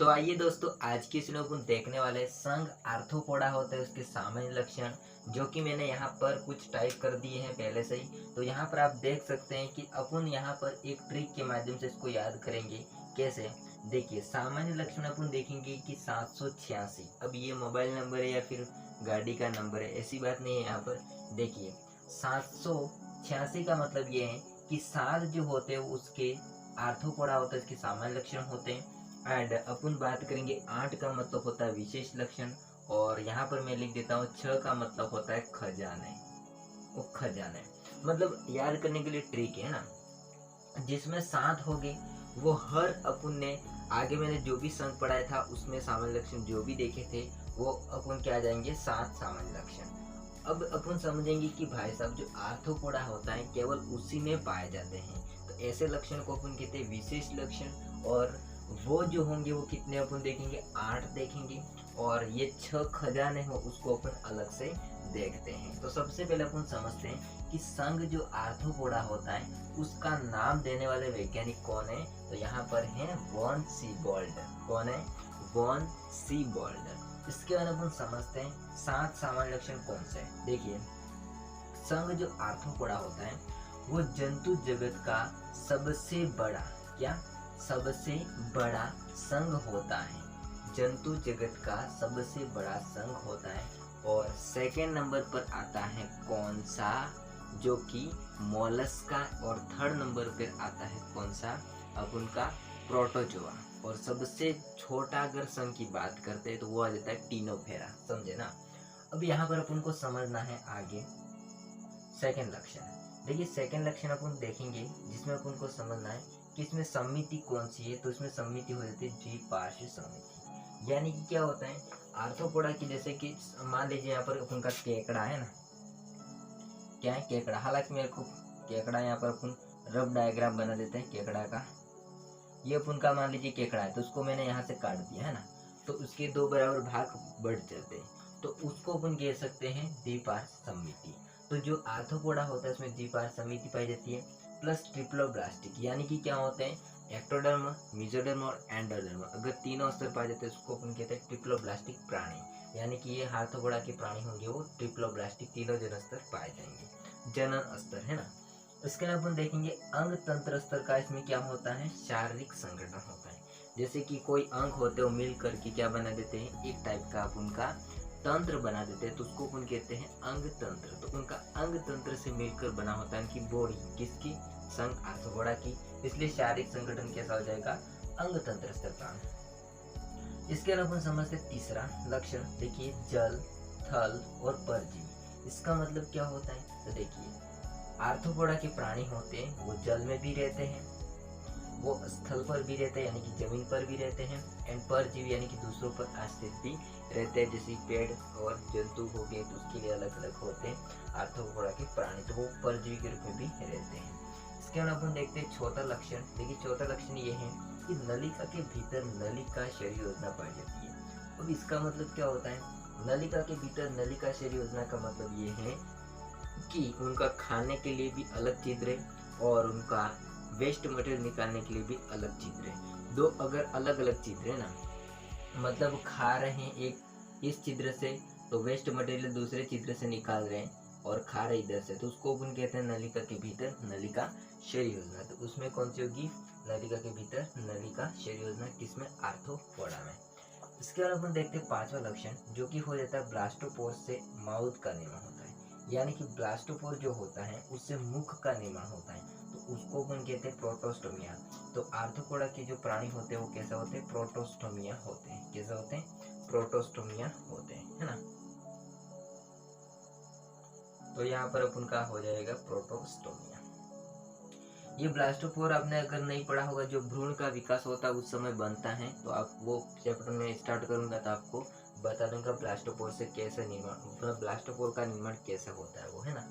तो आइए दोस्तों, आज की इसमें अपन देखने वाले हैं, संघ आर्थ्रोपोडा होता है उसके सामान्य लक्षण, जो कि मैंने यहाँ पर कुछ टाइप कर दिए हैं पहले से ही। तो यहाँ पर आप देख सकते हैं कि अपन यहाँ पर एक ट्रिक के माध्यम से इसको याद करेंगे। कैसे? देखिए, सामान्य लक्षण अपन देखेंगे कि 786। अब ये मोबाइल नंबर है या फिर गाड़ी का नंबर है, ऐसी बात नहीं है। यहाँ पर देखिए, 786 का मतलब ये है कि 7 जो होते हैं उसके आर्थ्रोपोडा होता है, इसके सामान्य लक्षण होते हैं। एंड अपन बात करेंगे 8 का मतलब होता है विशेष लक्षण, और यहाँ पर मैं लिख देता हूँ 6 का मतलब होता है खजाने। वो खजाने मतलब याद करने के लिए ट्रिक है ना। जिसमें 7 हो गए वो हर अपन ने आगे मैंने जो भी संघ पढ़ाया था उसमें सामान्य लक्षण जो भी देखे थे वो अपन क्या आ जाएंगे 7 सामान्य लक्षण। अब अपन समझेंगे कि भाई साहब, जो आर्थ्रोपोडा होता है केवल उसी में पाए जाते हैं, तो ऐसे लक्षण को अपन कहते हैं विशेष लक्षण। और वो जो होंगे वो कितने अपन देखेंगे, 8 देखेंगे। और ये 6 खजाने हो उसको अपन अलग से देखते हैं। तो सबसे पहले अपन समझते हैं कि संघ जो आर्थ्रोपोडा होता है उसका नाम देने वाले वैज्ञानिक कौन है। तो यहाँ पर है वॉन सीबोल्ड। कौन है? Von Siebold. इसके बाद अपन समझते हैं 7 सामान्य लक्षण कौन से हैं। देखिए, संघ जो आर्थ्रोपोडा होता है वो जंतु जगत का सबसे बड़ा, क्या सबसे बड़ा संघ होता है। जंतु जगत का सबसे बड़ा संघ होता है। और सेकेंड नंबर पर आता है कौन सा, जो कि मोलस्का। और थर्ड नंबर पर आता है कौन सा, अपन का प्रोटोजोआ। और सबसे छोटा अगर संघ की बात करते हैं तो वो आ जाता है टीनोफेरा। समझे ना। अब यहाँ पर अपन को समझना है आगे सेकेंड लक्षण। देखिए, सेकेंड लक्षण अपन देखेंगे जिसमें अपन को समझना है कि इसमें समिति कौन सी है। तो इसमें समिति हो जाती है द्विपार्श्व समिति। यानी कि क्या होता है आर्थ्रोपोडा की, जैसे कि मान लीजिए यहाँ पर अपन का केकड़ा है ना। क्या है? केकड़ा। हालांकि मेरे को केकड़ा यहाँ पर अपन रफ डायग्राम बना देते हैं केकड़ा का। ये अपन का मान लीजिए केकड़ा है, तो उसको मैंने यहाँ से काट दिया है ना, तो उसके 2 बराबर भाग बढ़ जाते हैं, तो उसको अपन कह सकते हैं द्विपार्श्व समिति। तो जो आर्थ्रोपोडा होता है उसमें द्विपार्श्व समिति पाई जाती है, प्लस ट्रिप्लोब्लास्टिक। यानी कि क्या होते हैं एक्टोडर्म, मेसोडर्म और एंडोडर्म। अगर तीनों स्तर पाए जाते हैं उसको अपन कहते हैं ट्रिप्लोब्लास्टिक प्राणी। यानी कि ये आर्थ्रोपोडा के प्राणी होंगे वो ट्रिप्लोब्लास्टिक, तीनों जनन स्तर पाए जाएंगे। जनन स्तर है ना। इसके बाद अपन देखेंगे अंग तंत्र स्तर का। इसमें क्या होता है शारीरिक संगठन होता है। जैसे कि कोई अंग होते हैं वो मिल करके क्या बना देते हैं, एक टाइप का अपन का तंत्र बना देते हैं, तो उसको अपन कहते हैं अंग तंत्र। तो उनका अंग तंत्र से मिलकर बना होता है उनकी बॉडी, किसकी, संघ आर्थ्रोपोडा की। इसलिए शारीरिक संगठन कैसा हो जाएगा, अंग तंत्र स्तर का। इसके अलावा अपन समझते तीसरा लक्षण। देखिए, जल, थल और परजीवी। इसका मतलब क्या होता है। तो देखिए, आर्थ्रोपोडा के प्राणी होते हैं वो जल में भी रहते हैं, वो स्थल पर भी रहते हैं यानी कि जमीन पर भी रहते हैं, एंड परजीवी यानी कि दूसरों पर आश्रित भी रहते हैं। जैसे पेड़ और जंतु हो गए तो उसके लिए अलग अलग होते हैं आर्थ्रोपोडा के प्राणी, तो वो परजीवी के रूप में भी रहते हैं। इसके बाद अपन देखते हैं चौथा लक्षण। देखिए, चौथा लक्षण ये है कि नलिका के भीतर नलिका शरीर योजना पाई जाती है। अब इसका मतलब क्या होता है, नलिका के भीतर नलिका शरीर योजना का मतलब ये है कि उनका खाने के लिए भी अलग छिद्र है और उनका वेस्ट मटेरियल निकालने के लिए भी अलग छिद्र है। दो अगर अलग अलग छिद्र है ना, मतलब खा रहे हैं एक इस छिद्र से तो वेस्ट मटेरियल दूसरे छिद्र से निकाल रहे हैं और खा रहे इधर से, तो उसको अपन कहते हैं नलिका के भीतर नलिका शरीर योजना। तो उसमें कौन सी होगी, नलिका के भीतर नलिका शरीर योजना। किसमें, आर्थ्रोपोडा में। इसके बाद अपन देखते हैं पांचवा लक्षण, जो कि हो जाता है ब्लास्टोपोर से माउथ का निर्माण होता है। यानी कि ब्लास्टोपोर जो होता है उससे मुख का निर्माण होता है, तो उसको अपन कहते हैं प्रोटोस्टोमिया। तो आर्थ्रोपोडा के जो प्राणी होते हैं वो कैसे होते हैं, प्रोटोस्टोमिया होते हैं। कैसे होते हैं, प्रोटोस्टोमिया होते हैं, है ना। तो यहाँ पर अपन का हो जाएगा प्रोटोस्टोमिया। ये ब्लास्टोपोर आपने अगर नहीं पढ़ा होगा, जो भ्रूण का विकास होता है उस समय बनता है, तो आप वो चैप्टर में स्टार्ट करूंगा तो आपको बता दूंगा ब्लास्टोपोर से कैसे निर्माण, मतलब ब्लास्टोपोर का निर्माण कैसे होता है वो, है ना।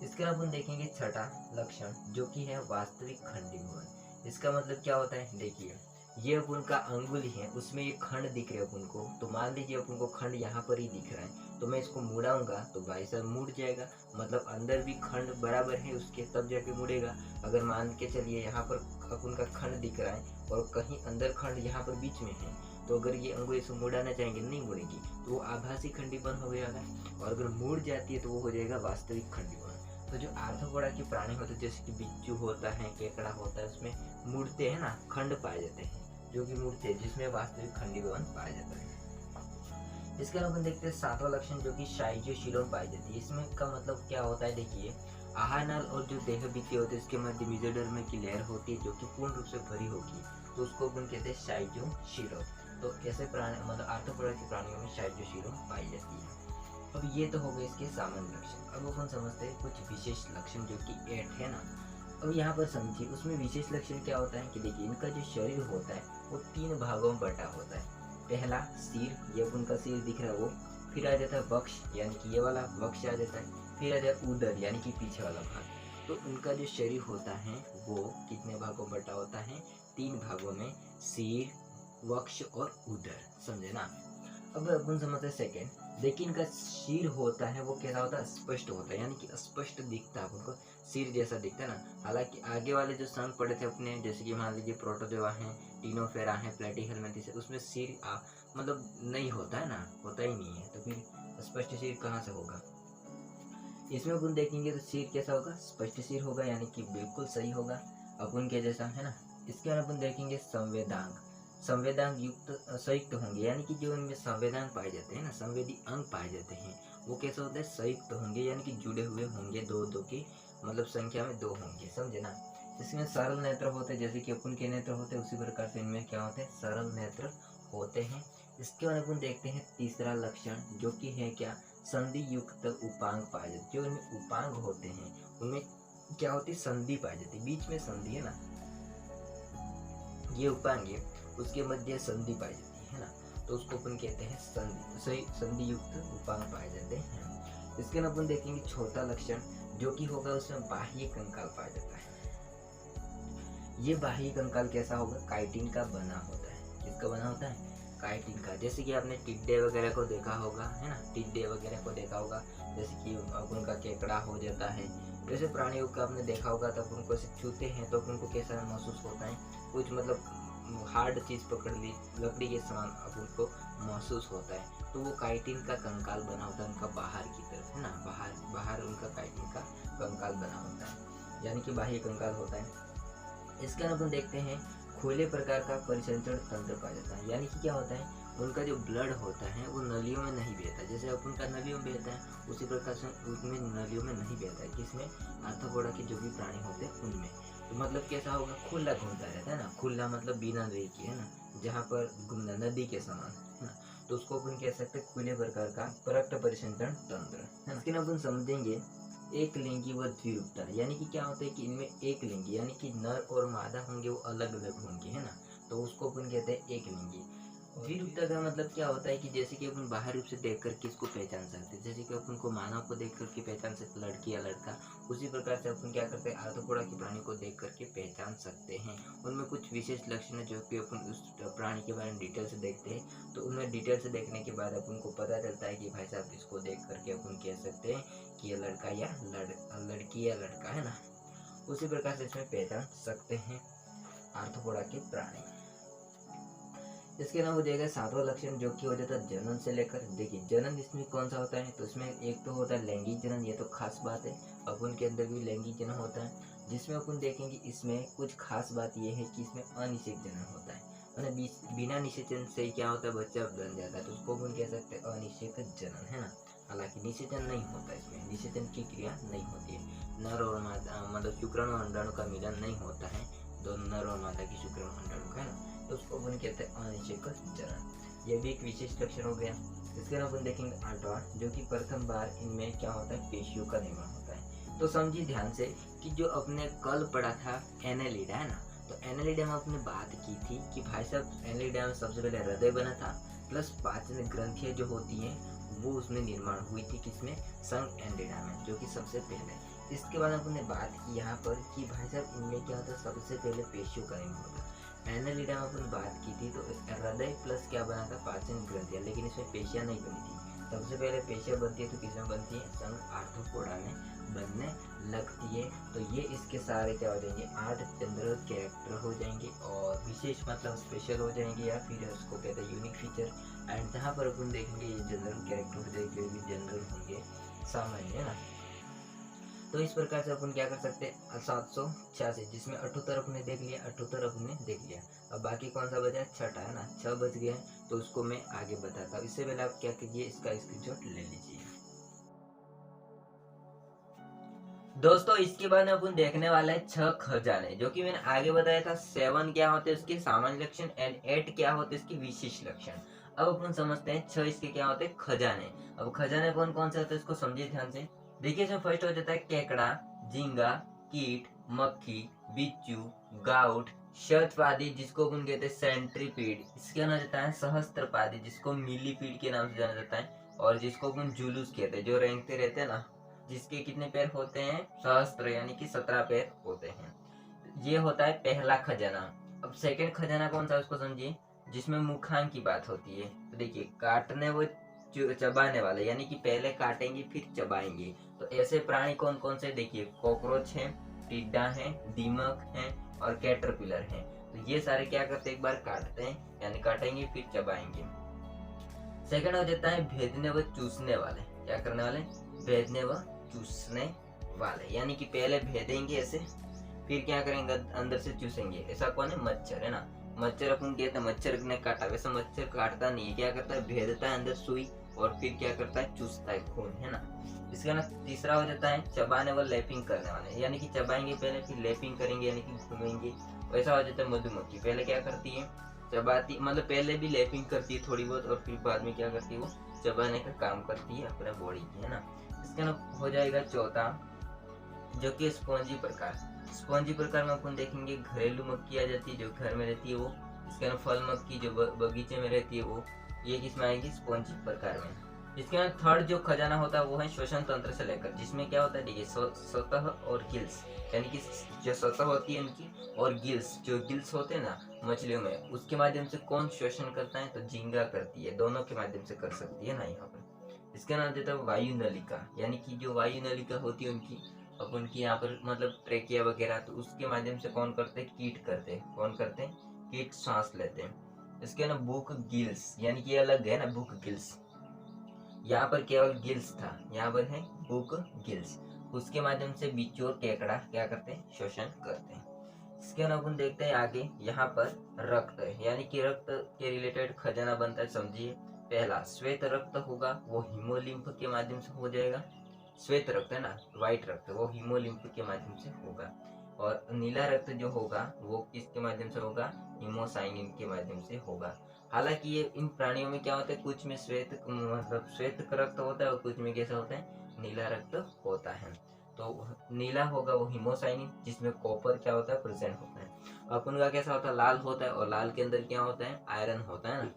इसके बाद अपन देखेंगे छठा लक्षण, जो कि है वास्तविक खंडीभवन। इसका मतलब क्या होता है, देखिए ये अपन का अंगुली है, उसमें ये खंड दिख रहे हैं अपन को। तो मान लीजिए अपन को खंड यहाँ पर ही दिख रहा है, तो मैं इसको मुड़ाऊंगा तो भाई साहब मुड़ जाएगा, मतलब अंदर भी खंड बराबर है उसके, तब जाके मुड़ेगा। अगर मान के चलिए यहाँ पर अपन का खंड दिख रहा है और कहीं अंदर खंड यहाँ पर बीच में है, तो अगर ये अंगुली से मुड़ाना चाहेंगे नहीं मुड़ेगी, तो वो आभासी खंडीपन हो गया है। और अगर मुड़ जाती है तो वो हो जाएगा वास्तविक खंडीपन। तो जो आर्थोपोडा के प्राणी होते हैं जैसे कि बिच्छू होता है, केकड़ा होता है, उसमें मुड़ते हैं ना, खंड पाए जाते हैं जो कि मुड़ते हैं, जिसमें वास्तविक खंडीपन पाया जाता है। इसके अलावा अपन देखते हैं सातवां लक्षण जो कि शाइजियोशीलोम पाई जाती है। इसमें का मतलब क्या होता है, देखिए आहार नाल और जो देह भित्ति होती है इसके मध्य मेसोडर्म की लेयर होती है जो कि पूर्ण रूप से भरी होगी, तो उसको अपन कहते हैं शाइजियोशीलोम। तो ऐसे प्राणी मतलब आर्थोपोडा के प्राणियों में शाइजियोशीलोम पाई जाती है। अब ये तो हो गए इसके सामान्य लक्षण। अब अपन समझते हैं कुछ विशेष लक्षण जो कि 8 है ना। अब यहाँ पर समझिए उसमें विशेष लक्षण क्या होता है कि देखिए इनका जो शरीर होता है वो 3 भागों में बटा होता है। पहला सिर, ये उनका सिर दिख रहा है वो, फिर आ जाता है वक्ष यानी कि ये वाला वक्ष आ जाता है, फिर आ जाता है उदर यानी कि पीछे वाला भाग। तो उनका जो शरीर होता है वो कितने भागों में बटा होता है, 3 भागों में, सिर, वक्ष और उदर, समझे ना। अब अपन समझते हैं सेकेंड, देखिए इनका सिर होता है वो कैसा होता है, स्पष्ट होता है यानी कि स्पष्ट दिखता है, उनको सिर जैसा दिखता है ना। हालांकि आगे वाले जो संघ पड़े थे अपने, जैसे कि मान लीजिए प्रोटोजोआ है, टिनोफेरा है, प्लेटीहेल्मिन्थस है, उसमें सिर मतलब नहीं होता है ना, होता ही नहीं है, तो फिर स्पष्ट सिर कहाँ से होगा। इसमें अपन देखेंगे तो सिर कैसा होगा, स्पष्ट सिर होगा यानी कि बिल्कुल सही होगा अपन के जैसा, है ना। इसके बाद अपन देखेंगे संवेदांग, संवेदांग युक्त संयुक्त होंगे यानी कि जो इनमें संवेदांग पाए जाते हैं ना, संवेदी अंग पाए जाते हैं, वो कैसे होते हैं, संयुक्त होंगे यानी कि जुड़े हुए होंगे, दो दो की मतलब संख्या में 2 होंगे, समझे ना। इसमें सरल नेत्र होते हैं जैसे कि अपन के नेत्र होते हैं, उसी प्रकार से इनमें क्या होते हैं, सरल नेत्र होते हैं। इसके बाद अपन देखते हैं तीसरा लक्षण जो कि है क्या, संधि युक्त उपांग पाए जाते। जो इनमें उपांग होते हैं उनमें क्या होती है, संधि पाई जाती है, बीच में संधि है ना, ये उपांग है, उसके मध्य संधि पाई जाती है ना, तो उसको अपन कहते हैं संधि, संधि युक्त उपांग पाए जाते हैं। इसके बाद अपन देखेंगे चौथा लक्षण जो कि होगा, उसमें बाह्य कंकाल पाया जाता है। ये बाह्य कंकाल कैसा होगा, काइटिन का बना होता है। किसका बना होता है, काइटिन का। जैसे कि आपने टिड्डे वगैरह को देखा होगा, है ना, टिड्डे वगैरह को देखा होगा, जैसे कि अब उनका केकड़ा हो जाता है, जैसे प्राणियों का आपने देखा होगा, तब उनको से छूते हैं तो उनको कैसा महसूस होता है, कुछ मतलब हार्ड चीज पकड़ ली, लकड़ी के समान अब उनको महसूस होता है, तो वो काइटिन का कंकाल बना होता है उनका बाहर की तरफ, है ना, बाहर उनका काइटिन का कंकाल बना होता है, यानी कि बाह्य कंकाल होता है। इसके अपन देखते हैं खुले प्रकार का परिसंचरण तंत्र पाया जाता है, यानी कि क्या होता है, उनका जो ब्लड होता है वो नलियों में नहीं बहता, जैसे अपन का नलियों में बहता है उसी प्रकार से उनमें नलियों में नहीं बहता है, किसमें, आर्थोपोडा के जो भी प्राणी होते हैं उनमें। तो मतलब कैसा होगा, खुला घूमता रहता है ना, खुला मतलब बिना रेख के, है ना, जहाँ पर घूमना नदी के समान, है ना, तो उसको अपन कह सकते हैं खुले प्रकार का परक्त परिसंचरण तंत्र, है ना। लेकिन अपन समझेंगे एक लिंगी व द्विरूपता, यानी कि क्या होता है कि इनमें एक लिंगी यानी कि नर और मादा होंगे वो अलग अलग होंगे, है ना, तो उसको अपन कहते हैं एक लिंगी। द्विरूपता का मतलब क्या होता है कि जैसे कि अपन बाहर रूप से देख करके इसको पहचान सकते हैं, जैसे कि अपन को मानव को देख करके पहचान सकते लड़की या लड़का, उसी प्रकार से अपन क्या करते हैं, आर्थोपोडा के प्राणी को देख करके पहचान सकते हैं। उनमें कुछ विशेष लक्षण है जो कि अपन उस प्राणी के बारे में डिटेल से देखते हैं, तो उनमें डिटेल से देखने के बाद अपन को पता चलता है कि भाई साहब इसको देख करके अपन कह सकते हैं कि ये लड़का या लड़की या लड़का, है ना। उसी प्रकार से इसमें पहचान सकते हैं आर्थोपोडा के प्राणी। इसके अलावा हो जाएगा सातवां लक्षण जो कि हो जाता है जनन से लेकर, देखिए जनन इसमें कौन सा होता है, तो इसमें एक तो होता है लैंगिक जनन, ये तो खास बात है, अपन के अंदर भी लैंगिक जनन होता है, जिसमें अपन देखेंगे इसमें कुछ खास बात ये है कि इसमें अनिषेक जनन होता है, मतलब बिना निषेचन से क्या होता है, बच्चा बन जाता है, तो उसको अपन कह सकते हैं अनिषेक जनन, है ना। हालांकि निषेचन नहीं होता, इसमें निषेचन की क्रिया नहीं होती है, नर और मादा मतलब शुक्राणु और अंडाणु का मिलन नहीं होता है, दोनों नर और मादा की शुक्राणु अंडाणु का, है ना, तो उसको अपन कहते हैं अनिषेक जनन। यह भी एक विशेष लक्षण हो गया। इसके बाद अपन देखेंगे 8वां जो कि प्रथम बार इनमें क्या होता है, पेशियों का निर्माण होता है। तो समझिए ध्यान से कि जो अपने कल पढ़ा था एनेलिडा, है ना, तो एनेलिडा में अपने बात की थी कि भाई साहब एनेलिडा में सबसे पहले हृदय बना था, प्लस पाचन ग्रंथियां जो होती हैं वो उसमें निर्माण हुई थी, किसमें, संघ एनेलिडा में, जो कि सबसे पहले। इसके बाद अपने बात की यहाँ पर कि भाई साहब इनमें क्या होता है, सबसे पहले पेशियों का निर्माण होता है। एनेलिडा में अपन बात की थी तो हृदय प्लस क्या बना था, पाचन ग्रंथियां, लेकिन इसमें पेशियां नहीं बनी थी। सबसे पहले पेशियां बनती है तो किसमें बनती है, संघ आर्थोपोडा में बनने लगती है। तो ये इसके सारे क्या हो जाएंगे, 8 जनरल कैरेक्टर हो जाएंगे और विशेष मतलब स्पेशल हो जाएंगे, या फिर उसको कहते हैं फीचर, एंड जहाँ पर अपन देखेंगे ये जनरल कैरेक्टर देखेंगे भी जनरल होंगे, सामान्य, है ना। तो इस प्रकार से अपन क्या कर सकते हैं 786, जिसमें 78 अपने देख लिया, 78 अपने देख लिया। अब बाकी कौन सा बचा, छठा, है ना, 6 बच गया है, तो उसको मैं आगे बताता हूँ। इससे पहले आप क्या कीजिए, इसका स्क्रीनशॉट ले लीजिए। दोस्तों इसके बाद में अपन देखने वाला है 6 खजाने, जो कि मैंने आगे बताया था। 7 क्या होते हैं उसके सामान्य लक्षण, एंड 8 क्या होते हैं इसके विशिष्ट लक्षण। अब अपन समझते हैं 6 इसके क्या होते हैं, खजाने। अब खजाने कौन कौन से होते हैं इसको समझिए ध्यान से। देखिए इसमें फर्स्ट हो जाता है केकड़ा, झींगा, कीट, मक्खी, बिच्छू, गाउट, शतपादी जिसको अपन कहते हैं सेंट्रीपीड, इसके नाम जाता है सहस्त्रपादी जिसको मिलीपीड के नाम से जाना जाता है, और जिसको अपन जुलूस कहते हैं, जो रेंगते रहते हैं ना, जिसके कितने पैर होते हैं, सहस्त्र, यानी कि 17 पैर होते हैं। ये होता है पहला खजाना। अब सेकंड खजाना कौन सा उसको समझिए, जिसमें मुखांग की बात होती है। तो देखिए काटने व चबाने वाले, यानी कि पहले काटेंगे फिर चबाएंगे। तो ऐसे प्राणी कौन कौन से, देखिए कॉकरोच है, टिड्डा है, दीमक है और कैटरपिलर है। तो ये सारे क्या करते हैं, एक बार काटते हैं, यानी काटेंगे फिर चबाएंगे। सेकंड हो जाता है भेदने व चूसने वाले। क्या करने वाले, भेदने व चूसने वाले, यानी कि पहले भेदेंगे ऐसे, फिर क्या करेंगे अंदर से चूसेंगे। ऐसा कौन है, मच्छर, है ना। मच्छर अपन कहते हैं मच्छर ने काटा, वैसे मच्छर काटता नहीं है, क्या करता है, भेदता है अंदर सुई और फिर क्या करता है, चूसता है खून, है ना। इसका ना तीसरा हो जाता है चबाने व लैपिंग करने वाले, यानी कि चबाएंगे पहले फिर लैपिंग करेंगे, यानी कि घूमेंगे। वैसा हो जाता है मधुमक्खी, पहले क्या करती है, चबाती, मतलब पहले भी लैपिंग करती है थोड़ी बहुत, और फिर बाद में क्या करती है, वो चबाने का काम करती है अपने बॉडी की, है ना। इसका ना हो जाएगा चौथा, जो कि स्पॉन्जी प्रकार। स्पॉन्जी प्रकार में अपन देखेंगे घरेलू मक्खी आ जाती है, जो घर में रहती है वो। इसके ना फल मक्खी जो बगीचे में रहती है वो, ये किसमें आएगी, स्पॉन्जी प्रकार में। इसके ना थर्ड जो खजाना होता है वो है श्वसन तंत्र से लेकर, जिसमें क्या होता है, देखिए सतह और गिल्स, यानी कि जो सतह होती है इनकी, और गिल्स, जो गिल्स होते हैं ना मछलियों में, उसके माध्यम से कौन श्वसन करता है, तो झींगा करती है, दोनों के माध्यम से कर सकती है ना यहाँ पर। इसका नाम देता है वायु नलिका, यानी कि जो वायु नलिका होती है उनकी, अब उनकी यहाँ पर मतलब ट्रेकिया वगैरह, तो उसके माध्यम से कौन करते हैं, कीट करते हैं। कौन करते हैं, कीट सांस लेते हैं। इसके ना बुक गिल्स, यानी कि अलग है ना बुक गिल्स, यहाँ पर केवल गिल्स था, यहाँ पर है बुक गिल्स। उसके माध्यम से बिच्छू और केकड़ा क्या करते हैं, शोषण करते हैं। इसके बाद अपन देखते हैं आगे, यहाँ पर रक्त है, यानी कि रक्त के रिलेटेड खजाना बनता है, समझिए। पहला श्वेत रक्त होगा, वो हीमोलिम्फ के माध्यम से हो जाएगा। श्वेत रक्त है ना, व्हाइट रक्त, वो हीमोलिम्फ के माध्यम से होगा। और नीला रक्त जो होगा वो किसके माध्यम से होगा, हीमोसाइनिन के माध्यम से होगा। हालांकि ये इन प्राणियों में क्या होता है, कुछ में श्वेत मतलब श्वेत रक्त होता है और कुछ में कैसा होता है, नीला रक्त होता है। तो नीला होगा वो हीमोसाइनिन, जिसमें कॉपर क्या होता है, प्रेजेंट होता है। अपन का कैसा होता है, लाल होता है, और लाल के अंदर क्या होता है, आयरन होता है ना,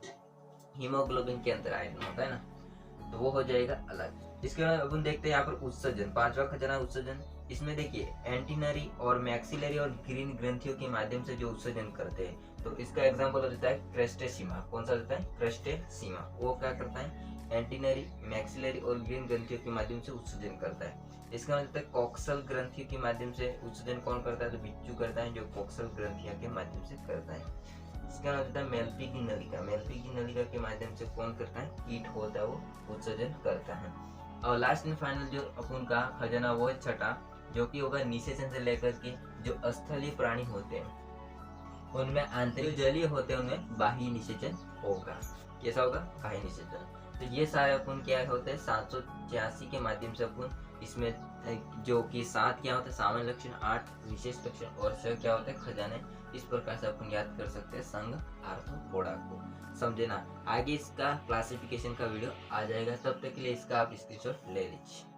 हीमोग्लोबिन के अंदर आयरन होता है ना, तो वो हो जाएगा अलग। इसके बाद अपन देखते हैं यहाँ पर उत्सर्जन, पांचवा खजाना उत्सर्जन। इसमें देखिए एंटीनरी और मैक्सिलरी और ग्रीन ग्रंथियों के माध्यम से जो उत्सर्जन करते हैं, तो इसका एग्जांपल हो जाता है क्रेस्टेसीमा। कौन सा होता है, क्रेस्टेसीमा, वो क्या करता है, एंटीनरी, मैक्सिलरी और ग्रीन ग्रंथियों के माध्यम से उत्सर्जन करता है। इसका मतलब है कॉक्सल ग्रंथियों के माध्यम से उत्सर्जन कौन करता है, तो बिच्छू करता है, जो कॉक्सल ग्रंथियों के माध्यम से करता है। इसका नाम होता है मेल्पी की नलिका, मेल्पी की नलिका के माध्यम से कौन करता है, कीट होता है, वो उत्सर्जन करता है। और लास्ट एंड फाइनल जो अपन का खजाना वो है छठा, जो कि होगा निषेचन से लेकर के जो स्थलीय प्राणी होते हैं उनमें आंतरिक जलीय होते हैं, उनमें बाह्य निषेचन होगा। कैसा होगा, बाह्य निषेचन। तो ये सारे अपन क्या होते हैं, 786 के माध्यम से अपन इसमें जो कि 7 क्या होते हैं सामान्य लक्षण, 8 विशेष लक्षण और 6 क्या होते हैं खजाने। इस प्रकार से अपन याद कर सकते हैं संघ आर्थ्रोपोडा को, समझे ना। आगे इसका क्लासिफिकेशन का वीडियो आ जाएगा, तब तक के लिए इसका आप स्क्रीनशॉट ले लीजिए।